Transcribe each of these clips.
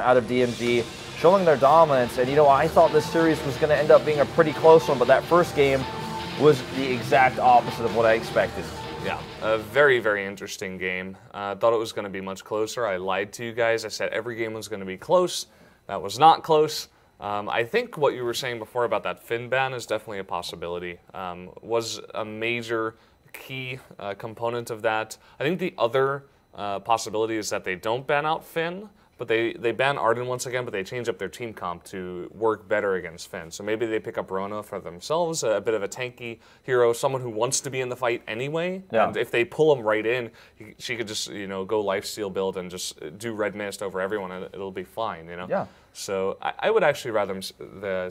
out of DMG, showing their dominance. And, you know, I thought this series was going to end up being a pretty close one, but that first game was the exact opposite of what I expected. Yeah, a very, very interesting game. I thought it was going to be much closer. I lied to you guys. I said every game was going to be close. That was not close. I think what you were saying before about that Finn ban is definitely a possibility. Was a major key component of that. I think the other possibility is that they don't ban out Finn, but they ban Arden once again, but they change up their team comp to work better against Finn. So maybe they pick up Rona for themselves, a bit of a tanky hero, someone who wants to be in the fight anyway. Yeah. And if they pull him right in, she could just, you know, go lifesteal build and just do red mist over everyone, and it'll be fine, you know? Yeah. So I would actually rather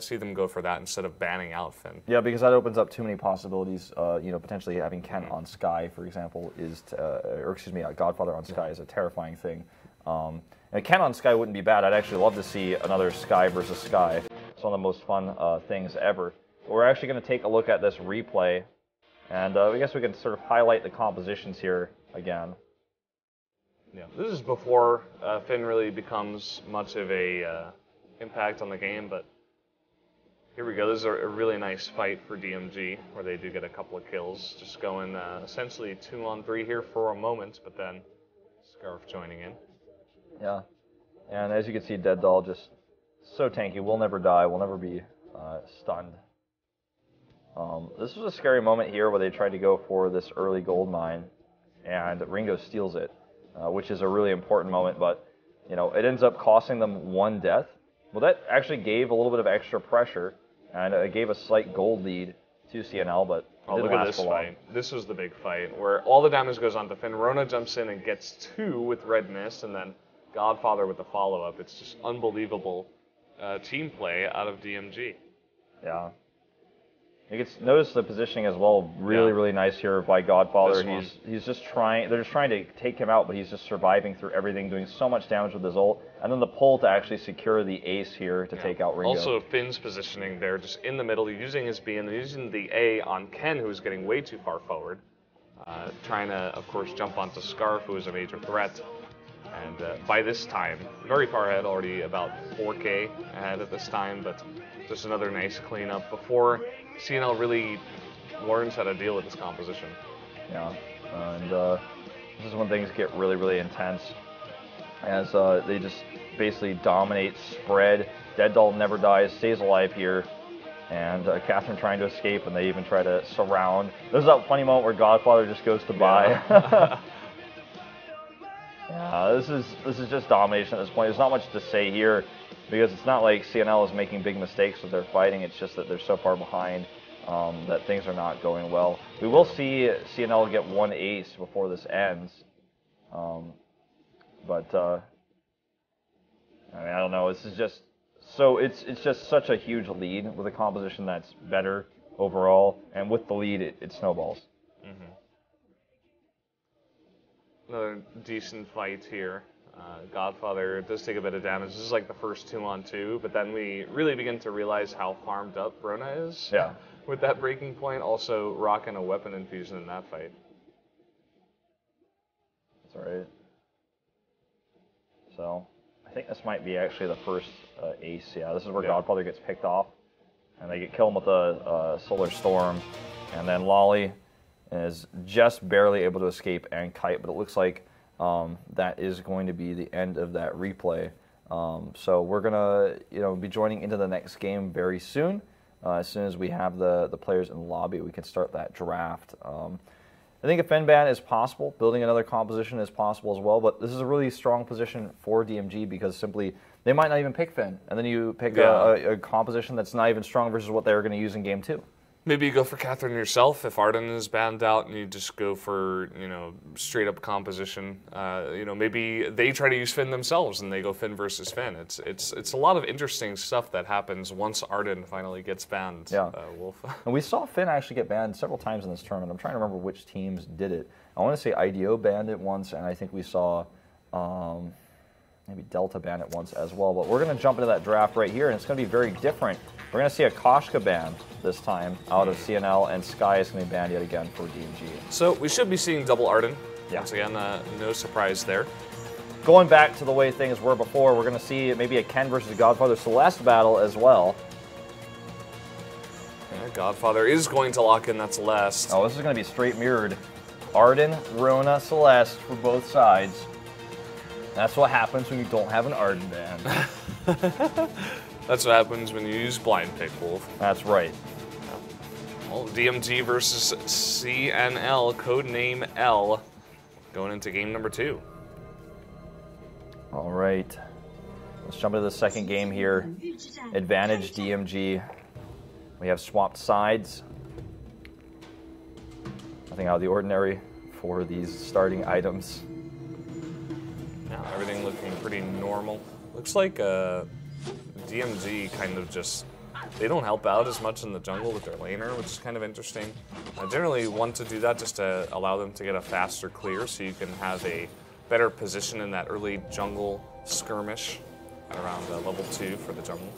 see them go for that instead of banning out Finn. Yeah, because that opens up too many possibilities. You know, potentially having Kent on Skye, for example, is, or excuse me, Godfather on Skye is a terrifying thing. And Kent on Skye wouldn't be bad. I'd actually love to see another Skye versus Skye. It's one of the most fun things ever. But we're actually going to take a look at this replay, and I guess we can sort of highlight the compositions here again. Yeah, this is before Finn really becomes much of a impact on the game, but here we go. This is a really nice fight for DMG, where they do get a couple of kills, just going essentially 2-on-3 here for a moment, but then Scarf joining in. Yeah, and as you can see, Dead Doll just so tanky. Will never die. Will never be stunned. This was a scary moment here where they tried to go for this early gold mine, and Ringo steals it, which is a really important moment. But you know, it ends up costing them 1 death. Well, that actually gave a little bit of extra pressure, and it gave a slight gold lead to CNL, but oh, look at this fight. This was the big fight, where all the damage goes on to Finn. Rona jumps in and gets 2 with red mist, and then Godfather with the follow-up. It's just unbelievable team play out of DMG. Yeah. You can notice the positioning as well. Really, really nice here by Godfather. He's just trying. They're just trying to take him out, but he's just surviving through everything, doing so much damage with his ult, and then the pull to actually secure the ace here to take out Ringo. Also, Finn's positioning there, just in the middle, using his B and using the A on Ken, who's getting way too far forward, trying to, of course, jump onto Scarf, who is a major threat. And by this time, very far ahead, already about 4K ahead at this time, but just another nice cleanup before CNL really learns how to deal with this composition. Yeah, and this is when things get really, really intense, as they just basically dominate spread. Dead Doll never dies, stays alive here, and Catherine trying to escape, and they even try to surround. There's that funny moment where Godfather just goes to buy. Yeah, this is just domination at this point. There's not much to say here, because it's not like CNL is making big mistakes with their fighting. It's just that they're so far behind that things are not going well. We will see CNL get 1 ace before this ends, but I mean, I don't know. This is just so it's just such a huge lead with a composition that's better overall, and with the lead, it snowballs. Mm-hmm. Another decent fight here. Godfather does take a bit of damage. This is like the first 2-on-2, but then we really begin to realize how farmed up Rona is. Yeah. With that breaking point, also rocking a weapon infusion in that fight. That's right. So, I think this might be actually the first ace. Yeah, this is where Godfather gets picked off, and they kill him with a Solar Storm, and then Lolly is just barely able to escape and kite, but it looks like that is going to be the end of that replay. So we're gonna, be joining into the next game very soon. As soon as we have the players in the lobby, we can start that draft. I think a Finn ban is possible. Building another composition is possible as well, but this is a really strong position for DMG because simply they might not even pick Finn, and then you pick a composition that's not even strong versus what they were going to use in game 2. Maybe you go for Catherine yourself if Arden is banned out, and you just go for straight up composition. Maybe they try to use Finn themselves, and they go Finn versus Finn. It's a lot of interesting stuff that happens once Arden finally gets banned. Yeah, Wolf. And we saw Finn actually get banned several times in this tournament. I'm trying to remember which teams did it. I want to say IDO banned it once, and I think we saw maybe Delta ban it once as well. But we're going to jump into that draft right here, and it's going to be very different. We're going to see a Koshka ban this time out of CNL, and Skye is going to be banned yet again for DMG. So we should be seeing double Arden. Once again, no surprise there. going back to the way things were before, we're going to see maybe a Ken versus Godfather Celeste battle as well. Yeah, Godfather is going to lock in that Celeste. Oh, this is going to be straight mirrored. Arden, Rona, Celeste for both sides. That's what happens when you don't have an Arden band. That's what happens when you use blind pick, Wolf. That's right. Well, DMG versus CNL, codename L, going into game number 2. All right. Let's jump into the second game here. Advantage DMG. We have swapped sides. Nothing out of the ordinary for these starting items. Yeah, everything looking pretty normal. Looks like DMG kind of just, they don't help out as much in the jungle with their laner, which is kind of interesting. I generally want to do that just to allow them to get a faster clear so you can have a better position in that early jungle skirmish at around level 2 for the jungle.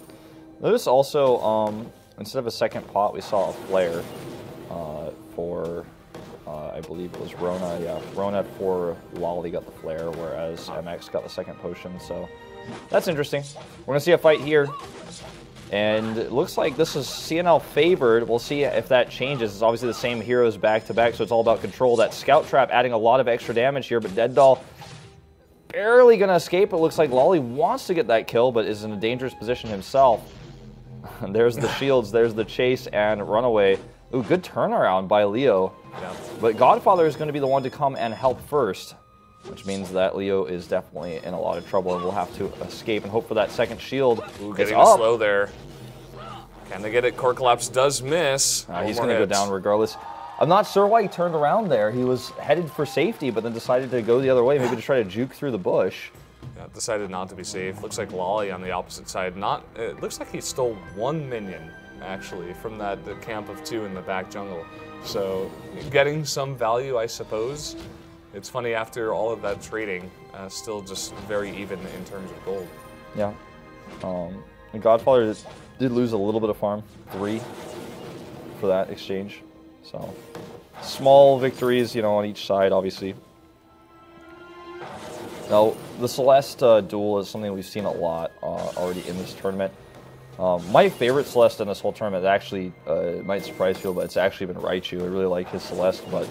Notice also, instead of a second pot, we saw a flare for, I believe it was Rona. Yeah, Rona for Lolly got the flare, whereas MX got the second potion. So that's interesting. We're going to see a fight here. And it looks like this is CNL favored. We'll see if that changes. It's obviously the same heroes back-to-back, so it's all about control. That Scout Trap adding a lot of extra damage here, but Dead Doll barely going to escape. It looks like Lolly wants to get that kill, but is in a dangerous position himself. There's the shields, there's the chase, and runaway. Ooh, good turnaround by Leo. Yeah. But Godfather is going to be the one to come and help first, which means that Leo is definitely in a lot of trouble and will have to escape and hope for that second shield. Ooh, getting the slow there. Can they get it? Core Collapse does miss. He's going to go down regardless. I'm not sure why he turned around there. He was headed for safety, but then decided to go the other way, maybe to try to juke through the bush. Yeah, decided not to be safe. Looks like Lolly on the opposite side. It looks like he stole 1 minion, actually, from the camp of 2 in the back jungle. So, getting some value, I suppose. It's funny, after all of that trading, still just very even in terms of gold. Yeah. And Godfather did lose a little bit of farm, 3 for that exchange. So, small victories, you know, on each side, obviously. Now, the Celeste duel is something we've seen a lot already in this tournament. My favorite Celeste in this whole tournament, actually, it might surprise people, but it's actually been Raichu. I really like his Celeste, but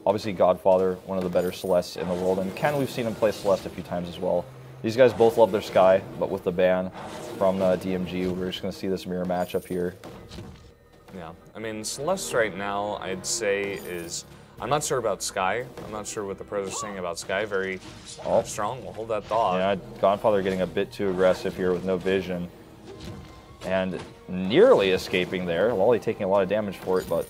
obviously Godfather, one of the better Celestes in the world. And Ken, we've seen him play Celeste a few times as well. These guys both love their Sky, but with the ban from DMG, we're just going to see this mirror matchup here. Yeah, I mean, Celeste right now, I'd say is, I'm not sure about Sky. I'm not sure what the pros are saying about Sky. Very strong. We'll hold that thought. Yeah, Godfather getting a bit too aggressive here with no vision. And nearly escaping there. Lolly taking a lot of damage for it, but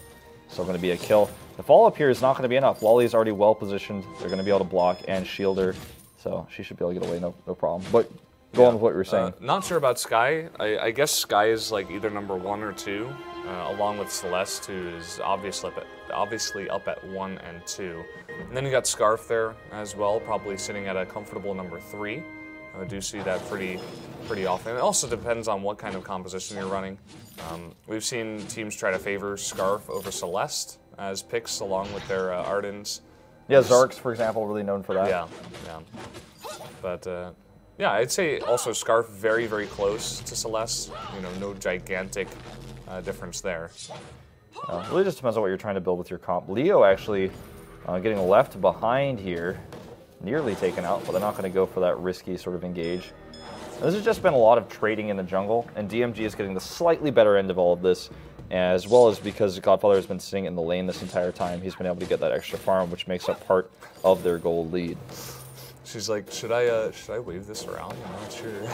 still going to be a kill. The follow-up here is not going to be enough. Lolly is already well positioned. They're going to be able to block and shield her. So she should be able to get away, no problem. But go on with what you were saying. Not sure about Sky. I guess Sky is like either number 1 or 2, along with Celeste, who is obviously up at 1 and 2. And then you got Scarf there as well, probably sitting at a comfortable number 3. I do see that pretty often. It also depends on what kind of composition you're running. We've seen teams try to favor Scarf over Celeste as picks along with their Ardens. Yeah, Zarks, for example, really known for that. Yeah. But yeah, I'd say also Scarf very, very close to Celeste. You know, no gigantic difference there. It really just depends on what you're trying to build with your comp. Leo actually getting left behind here. Nearly taken out, but they're not going to go for that risky sort of engage. And this has just been a lot of trading in the jungle, and DMG is getting the slightly better end of all of this, as well as because Godfather has been sitting in the lane this entire time, he's been able to get that extra farm, which makes up part of their gold lead. She's like, should I wave this around? I'm not sure.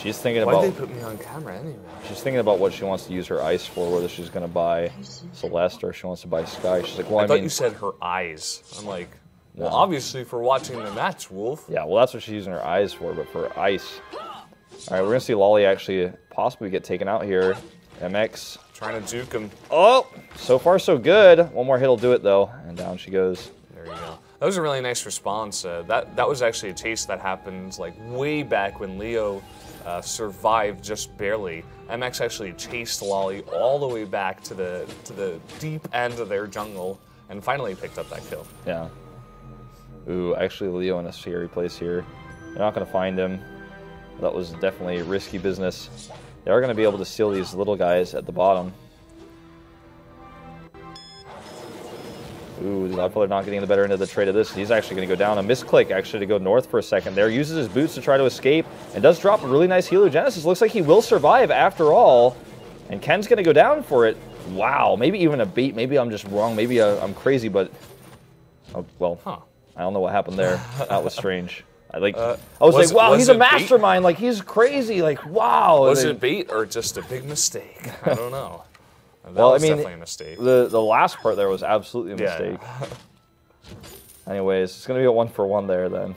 She's thinking about... Why'd they put me on camera anyway? She's thinking about what she wants to use her ice for, whether she's going to buy Celeste or she wants to buy Sky. She's like, well, I thought you said her eyes. I'm like... Well, obviously for watching the match, Wolf. Yeah, well, that's what she's using her eyes for, but for ice. All right, we're going to see Lolly actually possibly get taken out here. MX. Trying to juke him. Oh, so far so good. One more hit will do it, though, and down she goes. There you go. That was a really nice response. That was actually a chase that happened like way back when Leo survived just barely. MX actually chased Lolly all the way back to the deep end of their jungle and finally picked up that kill. Yeah. Ooh, actually Leo in a scary place here. They're not going to find him. That was definitely risky business. They are going to be able to steal these little guys at the bottom. Ooh, the Godfather not getting the better end of the trade of this. He's actually going to go down. A misclick, actually, to go north for a second there. Uses his boots to try to escape, and does drop a really nice heliogenesis. Looks like he will survive after all. And Ken's going to go down for it. Wow, maybe even a bait. Maybe I'm just wrong. Maybe I'm crazy, but... Oh, well, I don't know what happened there. That was strange. I was like, wow, he's a mastermind. Like, he's crazy. Like, wow. Was it bait or just a big mistake? I don't know. That was definitely a mistake. The last part there was absolutely a mistake. Yeah. Anyways, it's going to be a 1-for-1 there then.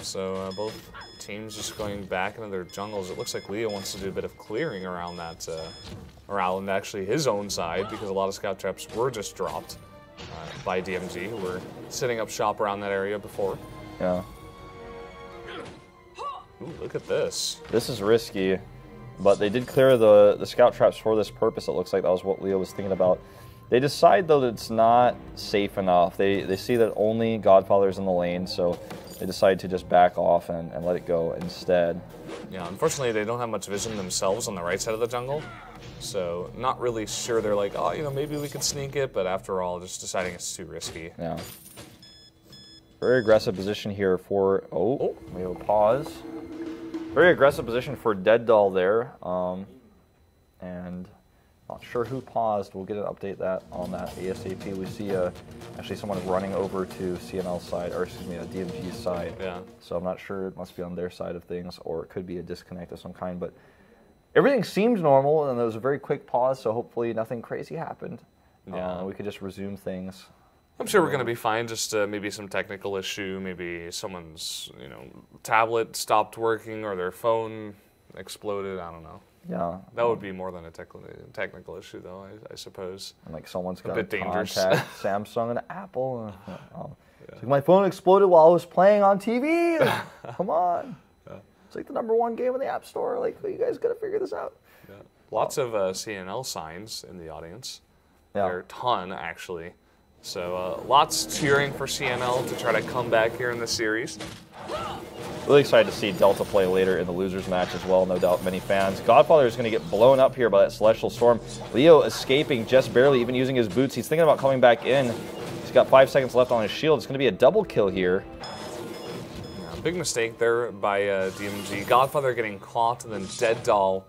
So both teams just going back into their jungles. It looks like Leo wants to do a bit of clearing around that, around actually his own side, because a lot of scout traps were just dropped by DMG, who were setting up shop around that area before. Yeah. Ooh, look at this. This is risky. But they did clear the scout traps for this purpose. It looks like that was what Leo was thinking about. They decide, though, that it's not safe enough. They see that only Godfather's in the lane, so they decide to just back off and let it go instead. Yeah, unfortunately, they don't have much vision themselves on the right side of the jungle. So not really sure. They're like, oh, you know, maybe we could sneak it. But after all, just deciding it's too risky. Yeah. Very aggressive position here for... Oh, we have a pause. Very aggressive position for Dead Doll there, and not sure who paused. We'll get an update on that ASAP. We see actually someone running over to CNL side, or excuse me, DMG's side. Yeah. So I'm not sure. It must be on their side of things, or it could be a disconnect of some kind. But everything seemed normal, and there was a very quick pause. So hopefully nothing crazy happened. Yeah. We could just resume things. I'm sure we're going to be fine, just maybe some technical issue, maybe someone's, tablet stopped working or their phone exploded, I don't know. Yeah. That would be more than a technical issue, though, I suppose. And like someone's got to contact Samsung and Apple. Like, my phone exploded while I was playing on TV. Come on. Yeah. It's like the #1 game in the App Store. Like, you guys got to figure this out. Yeah. Lots of CNL signs in the audience. Yeah. There are a ton, actually. So lots cheering for CNL to try to come back here in the series. Really excited to see Delta play later in the losers match as well, no doubt many fans. Godfather is going to get blown up here by that Celestial Storm. Leo escaping just barely, even using his boots. He's thinking about coming back in. He's got 5 seconds left on his shield. It's going to be a double kill here. Yeah, big mistake there by DMG. Godfather getting caught, and then Dead Doll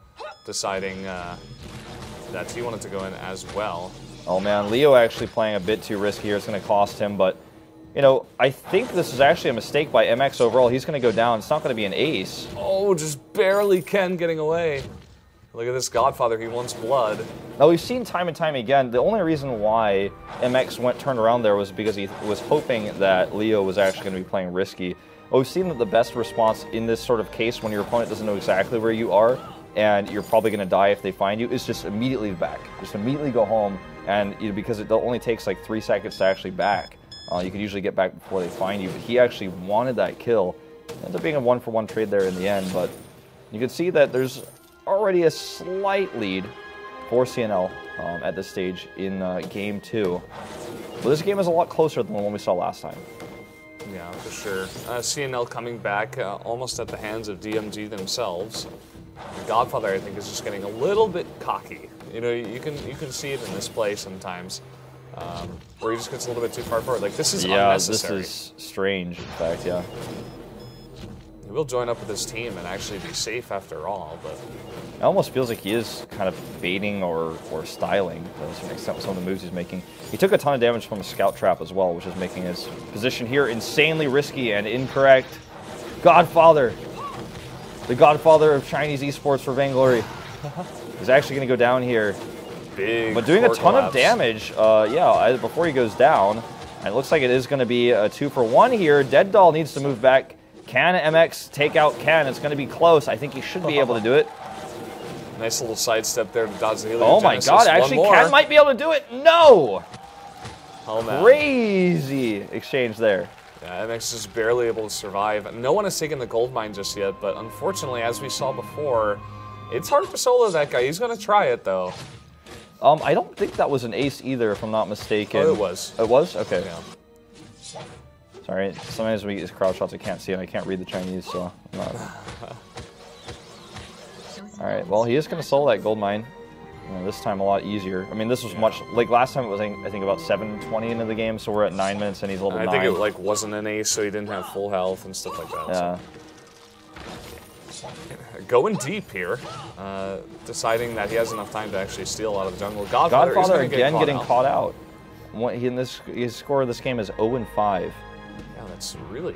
deciding that he wanted to go in as well. Oh man, Leo actually playing a bit too risky here. It's going to cost him, but I think this is actually a mistake by MX overall. He's going to go down. It's not going to be an ace. Oh, just barely Ken getting away. Look at this Godfather. He wants blood. Now, we've seen time and time again, the only reason why MX turned around there was because he was hoping that Leo was actually going to be playing risky. But we've seen that the best response in this sort of case, when your opponent doesn't know exactly where you are, and you're probably going to die if they find you, is just immediately back. Just immediately go home, and because it only takes like 3 seconds to actually back. You can usually get back before they find you, but he actually wanted that kill. It ends up being a 1-for-1 trade there in the end, but you can see that there's already a slight lead for CNL at this stage in Game 2. But this game is a lot closer than the one we saw last time. Yeah, for sure. CNL coming back almost at the hands of DMG themselves. Godfather, I think, is just getting a little bit cocky. You can see it in this play sometimes, where he just gets a little bit too far forward. Like, this is unnecessary. This is strange, in fact, yeah. He will join up with his team and actually be safe after all, but... It almost feels like he is kind of baiting or styling to a certain extent with some of the moves he's making. He took a ton of damage from a scout trap as well, which is making his position here insanely risky and incorrect. Godfather! The Godfather of Chinese esports for Vainglory. He's actually going to go down here. Big but doing a ton of damage, before he goes down. And it looks like it is going to be a 2-for-1 here. Dead Doll needs to move back. Can MX take out Ken? It's going to be close. I think he should be able to do it. Nice little sidestep there to dodge the heliogenesis. Oh my god, actually Ken might be able to do it. No! Oh man. Crazy exchange there. Yeah, MX is barely able to survive. No one has taken the gold mine just yet, but unfortunately, as we saw before, it's hard to solo that guy. He's going to try it, though. I don't think that was an ace either, if I'm not mistaken. Oh, it was. It was? Okay. Yeah. Sorry, sometimes when we get these crowd shots, I can't see and I can't read the Chinese, so I'm not. Alright, well, he is going to solo that gold mine. This time a lot easier. I mean, this was much, like last time it was, I think, about 7:20 into the game, so we're at 9 minutes and he's level 9. I think it like wasn't an ace, so he didn't have full health and stuff like that. Yeah. So. Going deep here, deciding that he has enough time to actually steal out of the jungle. Godfather again getting caught out. His score of this game is 0-5. Yeah, that's really...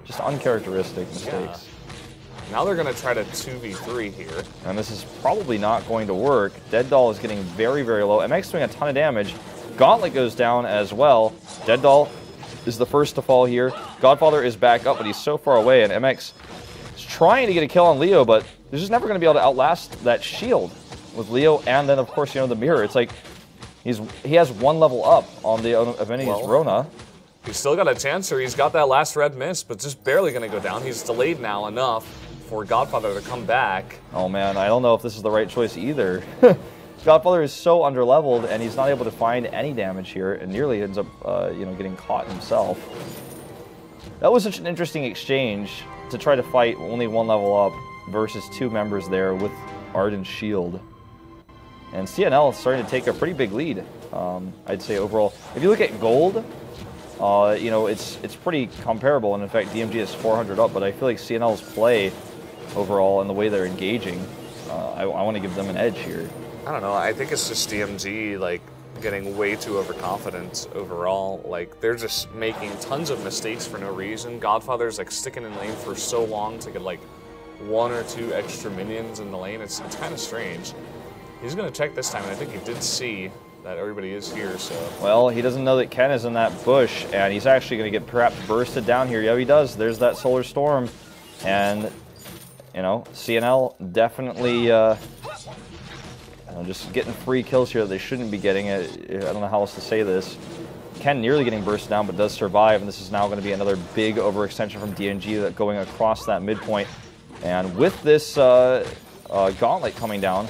just uncharacteristic mistakes. Yeah. Now they're going to try to 2v3 here. And this is probably not going to work. Dead Doll is getting very, very low. MX doing a ton of damage. Gauntlet goes down as well. Dead Doll is the first to fall here. Godfather is back up, but he's so far away, and MX is trying to get a kill on Leo, but they're just never going to be able to outlast that shield with Leo, and then, of course, you know, the mirror. It's like he has one level up on the Invitational's Rona. He's still got a chance here. He's got that last red miss, but just barely going to go down. He's delayed now enough for Godfather to come back. Oh man, I don't know if this is the right choice either. Godfather is so underleveled, and he's not able to find any damage here, and nearly ends up, you know, getting caught himself. That was such an interesting exchange to try to fight only one level up versus two members there with Ardent Shield. And CNL is starting to take a pretty big lead, I'd say overall. If you look at gold, you know, it's pretty comparable, and in fact, DMG is 400 up, but I feel like CNL's play overall and the way they're engaging, I want to give them an edge here. I don't know. I think it's just DMG like getting way too overconfident overall. Like they're just making tons of mistakes for no reason. Godfather's like sticking in lane for so long to get like 1 or 2 extra minions in the lane. It's kind of strange. He's going to check this time, and I think he did see that everybody is here. So well, he doesn't know that Ken is in that bush, and he's actually going to get perhaps bursted down here. Yeah, he does. There's that Solar Storm, and you know, CNL definitely just getting free kills here that they shouldn't be getting. I don't know how else to say this. Ken nearly getting bursted down, but does survive, and this is now going to be another big overextension from DMG that going across that midpoint. And with this gauntlet coming down,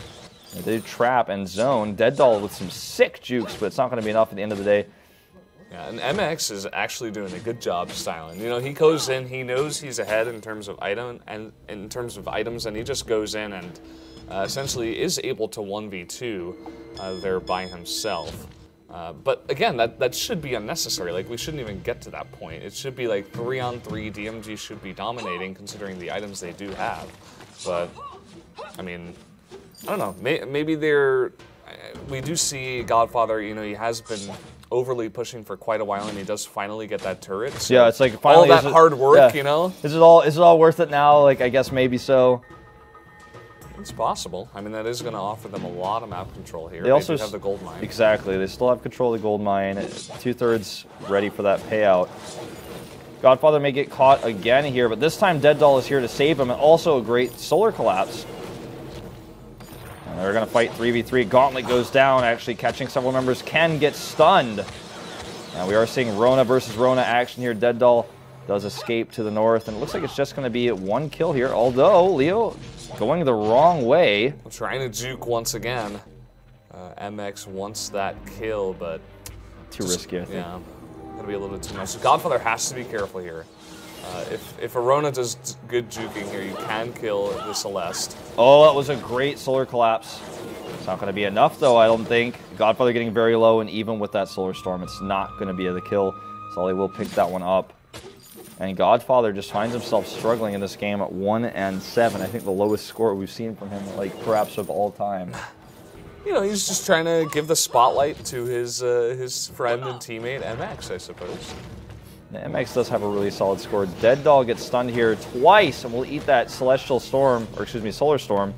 they trap and zone. Dead Doll with some sick jukes, but it's not going to be enough at the end of the day. Yeah, and MX is actually doing a good job styling. You know, he goes in, he knows he's ahead in terms of items, and he just goes in and essentially is able to 1v2 there by himself. But again, that should be unnecessary. Like, we shouldn't even get to that point. It should be like 3-on-3. DMG should be dominating considering the items they do have. But I mean, I don't know. Maybe we do see Godfather. You know, he has been overly pushing for quite a while, and he does finally get that turret. So yeah, it's like finally all that hard work, yeah. You know. Is it all worth it now? Like, I guess maybe so. It's possible. I mean, that is going to offer them a lot of map control here. They also have the gold mine. Exactly. They still have control of the gold mine. 2/3 ready for that payout. Godfather may get caught again here, but this time Dead Doll is here to save him, and also a great solar collapse. And they're going to fight 3v3. Gauntlet goes down, actually catching several members. Ken gets stunned. And we are seeing Rona versus Rona action here. Dead Doll does escape to the north, and it looks like it's just going to be 1 kill here, although Leo going the wrong way. Trying to juke once again. MX wants that kill, but too risky, I think. Yeah, gonna be a little bit too much. So Godfather has to be careful here. If Arona does good juking here, you can kill the Celeste. Oh, that was a great solar collapse. It's not going to be enough, though, I don't think. Godfather getting very low, and even with that solar storm, it's not going to be the kill. So they will pick that one up. And Godfather just finds himself struggling in this game at 1-7. I think the lowest score we've seen from him, like perhaps of all time. You know, he's just trying to give the spotlight to his friend and teammate MX, I suppose. The MX does have a really solid score. Dead Doll gets stunned here twice, and will eat that Celestial Storm, or excuse me, Solar Storm.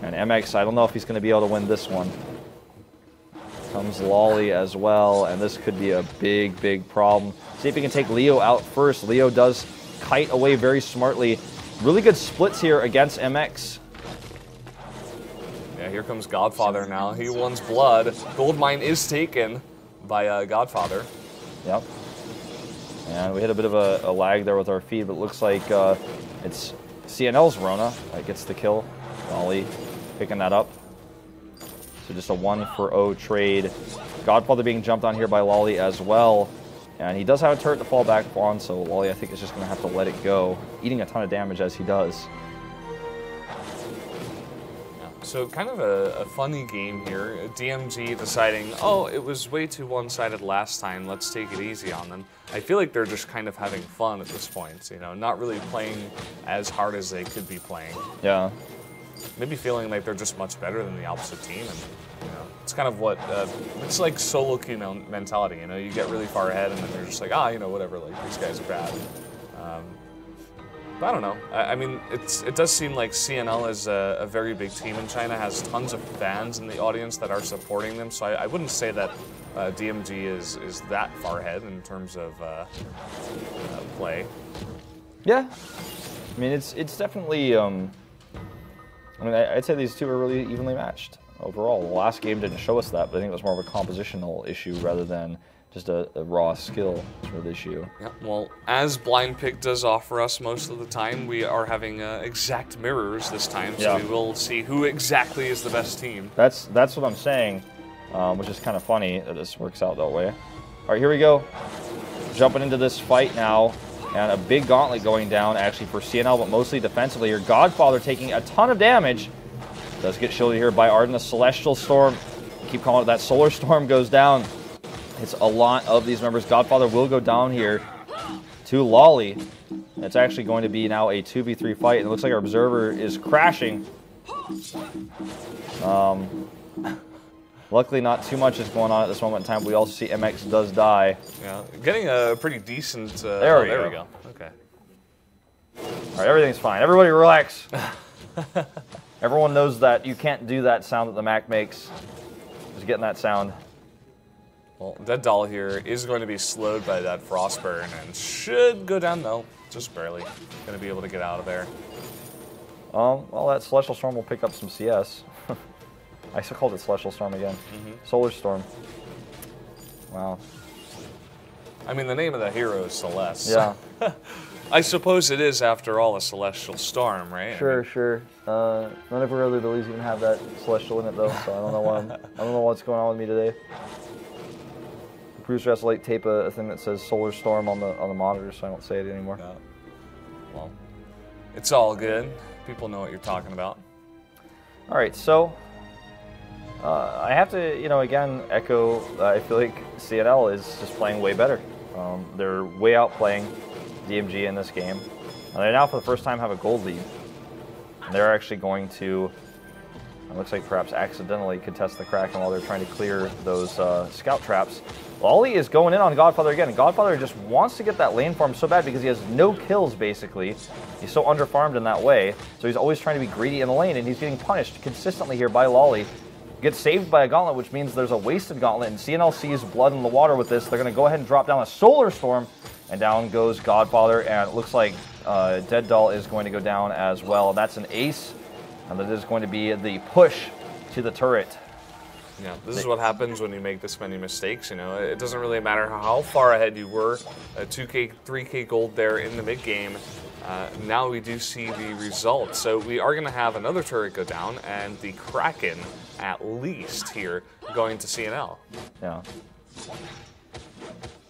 And MX, I don't know if he's going to be able to win this one. Comes Lolly as well, and this could be a big, big problem. See if he can take Leo out first. Leo does kite away very smartly. Really good splits here against MX. Yeah, here comes Godfather now. He wants blood. Gold mine is taken by Godfather. Yep. And we hit a bit of a lag there with our feed, but it looks like it's CNL's Rona that gets the kill. Lolly picking that up. So just a 1-for-0 trade. Godfather being jumped on here by Lolly as well. And he does have a turret to fall back on, so Lolly, I think, is just going to have to let it go, eating a ton of damage as he does. So kind of a funny game here. DMG deciding, oh, it was way too one-sided last time, let's take it easy on them. I feel like they're just kind of having fun at this point, you know, not really playing as hard as they could be playing. Yeah. Maybe feeling like they're just much better than the opposite team. And, you know, it's kind of what, it's like solo queue mentality, you know, you get really far ahead and then you're just like, you know, whatever, like, these guys are bad. But I don't know. I mean, it does seem like CNL is a very big team in China, has tons of fans in the audience that are supporting them. So I wouldn't say that DMG is that far ahead in terms of play. Yeah, I mean it's definitely. I mean, I'd say these two are really evenly matched overall. The last game didn't show us that, but I think it was more of a compositional issue rather than just a raw skill sort of issue. Yeah, well, as Blind Pick does offer us most of the time, we are having exact mirrors this time, so we will see who exactly is the best team. That's what I'm saying, which is kind of funny that this works out that way. All right, here we go. Jumping into this fight now, and a big gauntlet going down actually for CNL, but mostly defensively here. Godfather taking a ton of damage. Does get shielded here by Arden. The Celestial Storm, keep calling it that, Solar Storm goes down. It's a lot of these members. Godfather will go down here to Lolly. It's actually going to be now a 2v3 fight, and it looks like our Observer is crashing. Luckily, not too much is going on at this moment in time. We also see MX does die. Yeah, getting a pretty decent... there we go. Okay. All right, everything's fine. Everybody relax. Everyone knows that you can't do that sound that the Mac makes. Just getting that sound. Well, Dead Doll here is going to be slowed by that Frostburn and should go down, though. Just barely. Going to be able to get out of there. Well, that Celestial Storm will pick up some CS. I still called it Celestial Storm again. Solar Storm. Wow. I mean, the name of the hero is Celeste. Yeah. I suppose it is, after all, a Celestial Storm, right? Sure. None of our other abilities even have that Celestial in it, though, so I don't know what's going on with me today. The producer has to like tape a thing that says Solar Storm on the monitor, so I don't say it anymore. Yeah. Well, it's all good. People know what you're talking about. All right, so I have to, again, echo. I feel like CNL is just playing way better. They're way outplaying DMG in this game. And they now, for the first time, have a gold lead. And they're actually going to, it looks like perhaps accidentally contest the Kraken while they're trying to clear those scout traps. Lolly is going in on Godfather again. Godfather just wants to get that lane farm so bad because he has no kills, basically. He's so underfarmed in that way. So he's always trying to be greedy in the lane, and he's getting punished consistently here by Lolly. Gets saved by a gauntlet, which means there's a wasted gauntlet, and CNL sees blood in the water with this. They're going to go ahead and drop down a Solar Storm, and down goes Godfather, and it looks like Dead Doll is going to go down as well. That's an ace, and that is going to be the push to the turret. Yeah, this is what happens when you make this many mistakes, It doesn't really matter how far ahead you were. 2K, 3K gold there in the mid-game. Now we do see the results. So we are going to have another turret go down, and the Kraken, at least here, going to CNL. Yeah. You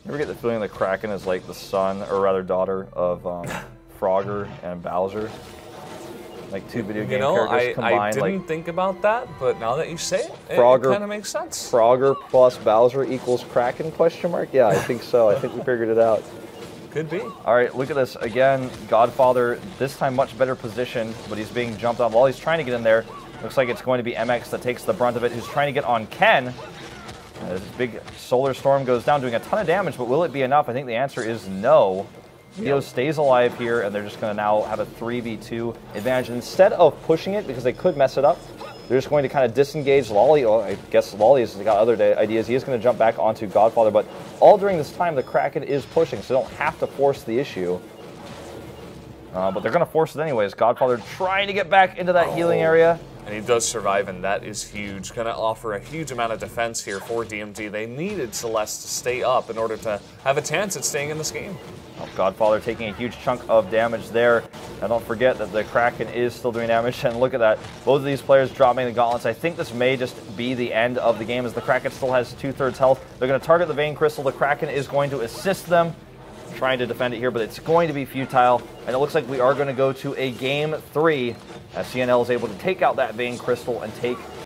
ever get the feeling the Kraken is like the son, or rather daughter, of Frogger and Bowser? Like two video game characters combined. I didn't think about that, but now that you say it, it kind of makes sense. Frogger plus Bowser equals Kraken, question mark? Yeah, I think so. I think we figured it out. Could be. All right, look at this. Again, Godfather, this time much better positioned, but he's being jumped on while he's trying to get in there. Looks like it's going to be MX that takes the brunt of it, who's trying to get on Ken. This big Solar Storm goes down, doing a ton of damage, but will it be enough? I think the answer is no. Leo stays alive here, and they're just going to now have a 3v2 advantage. Instead of pushing it, because they could mess it up, they're just going to kind of disengage Lolly. Well, I guess Lolly has got other ideas. He is going to jump back onto Godfather, but all during this time, the Kraken is pushing, so they don't have to force the issue. But they're going to force it anyways. Godfather trying to get back into that healing area. And he does survive, and that is huge. Going to offer a huge amount of defense here for DMG. They needed Celeste to stay up in order to have a chance at staying in this game. Oh, Godfather taking a huge chunk of damage there. And don't forget that the Kraken is still doing damage. And look at that. Both of these players dropping the gauntlets. I think this may just be the end of the game as the Kraken still has 2/3 health. They're going to target the Vein Crystal. The Kraken is going to assist them, trying to defend it here, but it's going to be futile. And it looks like we are going to go to a Game 3 as CNL is able to take out that Vein Crystal and take